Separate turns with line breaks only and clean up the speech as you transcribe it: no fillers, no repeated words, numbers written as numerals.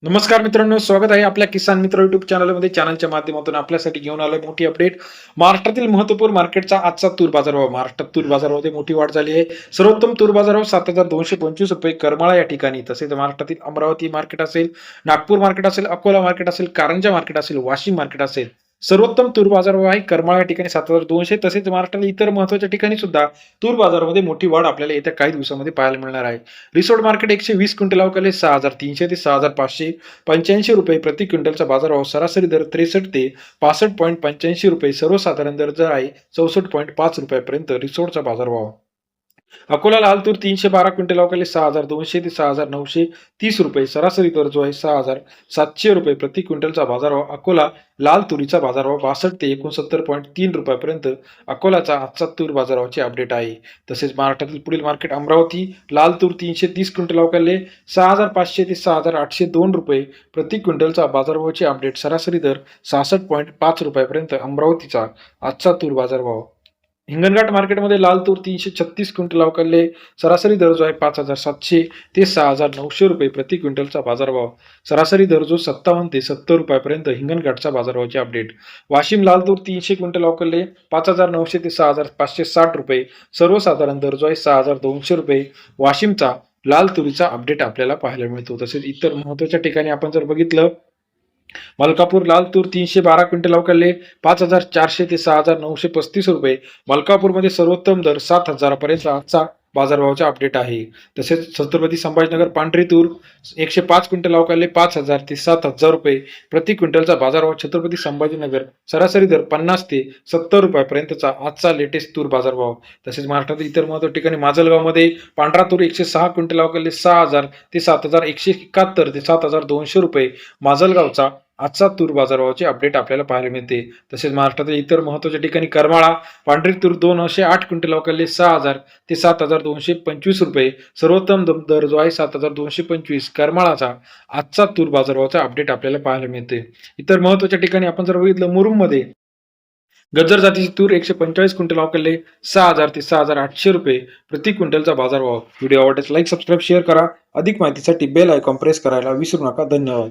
नमस्कार मित्रांनो, स्वागत आहे आपल्या किसान मित्र युट्यूब चॅनलमध्ये. चॅनलच्या माध्यमातून आपल्यासाठी घेऊन आलोय मोठी अपडेट. महाराष्ट्रातील महत्त्वपूर्ण मार्केटचा आजचा तूर बाजारभाव. महाराष्ट्रात तूर बाजारामध्ये मोठी वाढ झाली आहे. सर्वोत्तम तूर बाजारभाव ₹7,225 करमाळा या ठिकाणी. तसेच महाराष्ट्रातील अमरावती मार्केट असेल, नागपूर मार्केट असेल, अकोला मार्केट असेल, कारंजा मार्केट असेल, वाशिम मार्केट असेल, सर्वोत्तम तूर बाजारभाव आहे करमाळा या ठिकाणी 7,200. तसेच महाराष्ट्रातील इतर महत्त्वाच्या ठिकाणी सुद्धा तूर बाजारामध्ये मोठी वाढ आपल्याला येत्या काही दिवसामध्ये पाहायला मिळणार आहे. रिसोड मार्केट 120 क्विंटल अवकाले 6,300 ते 6,585 रुपये प्रति क्विंटलचा बाजारभाव. सरासरी दर 63 ते 65.85 रुपये. सर्वसाधारण दर आहे 64.5 रुपयापर्यंत रिसोडचा बाजारभाव. अकोला लाल तूर 312 क्विंटल अवकाले 6,200 ते 6,930 रुपये. सरासरी दर जो आहे 6,700 रुपये प्रति क्विंटलचा बाजारभाव. अकोला लाल तुरीचा बाजारभाव 62 ते 69.3 रुपयापर्यंत अकोलाचा आजचा तूर बाजाराची अपडेट आहे. तसेच महाराष्ट्रातील पुढील मार्केट अमरावती लाल तूर 330 क्विंटल अवकाले 6,500 ते 6,802 रुपये प्रति क्विंटलचा बाजारभावाची अपडेट. सरासरी दर 66.5 रुपयापर्यंत अमरावतीचा आजचा तूर बाजारभाव. हिंगणघाट मार्केटमध्ये लाल तूर 336 क्विंटल अवकाले सरासरी दर जो आहे 5,700 ते 6,900 रुपये प्रति क्विंटलचा बाजारभाव. सरासरी दर जो 57 ते 70 रुपयापर्यंत हिंगणघाटचा बाजारभावाची अपडेट. वाशिम लाल तूर 300 क्विंटल अवकाले 5,900 ते 6,560 रुपये. सर्वसाधारण दर जो आहे 6,200 रुपये. वाशिमचा लाल तुरीचा अपडेट आपल्याला पाहायला मिळतो. तसेच इतर महत्त्वाच्या ठिकाणी आपण जर बघितलं, मलकापूर लाल तूर 312 क्विंटल अवकाले 5,400 ते 6,935 रुपये. मलकापूरमध्ये सर्वोत्तम दर 7,000 पर्यंत आजचा बाजारभावाचा अपडेट आहे. तसेच छत्रपती संभाजीनगर पांढरी तूर 105 क्विंटल अवकाले 5,000 ते 7,000 रुपये प्रति क्विंटलचा बाजारभाव. छत्रपती संभाजीनगर सरासरी दर 50 ते 70 रुपयापर्यंतचा आजचा लेटेस्ट तूर बाजारभाव. तसेच महाराष्ट्रातील इतर महत्त्वाच्या ठिकाणी माजलगावमध्ये पांढरा तूर 106 क्विंटल अवकाले 6,000 ते 7,171 ते 7,200 रुपये. माजलगावचा आजचा तूर बाजारभावाची अपडेट आपल्याला पाहायला मिळते. तसेच महाराष्ट्रातील इतर महत्त्वाच्या ठिकाणी करमाळा पांढरी तूर 208 क्विंटल अवकाले 6,000 ते 7,225 रुपये. सर्वोत्तम दर जो आहे 7,225 करमाळाचा आजचा तूर बाजारभावाचा अपडेट आपल्याला पाहायला मिळते. इतर महत्त्वाच्या ठिकाणी आपण जर बघितलं, मुरुममध्ये गजर जातीची तूर 145 क्विंटल अवकाले 6,000 ते 6,800 रुपये प्रति क्विंटलचा बाजारभाव. व्हिडिओ आवडल्यास लाईक, सबस्क्राईब, शेअर करा. अधिक माहितीसाठी बेल आयकॉन प्रेस करायला विसरू नका. धन्यवाद.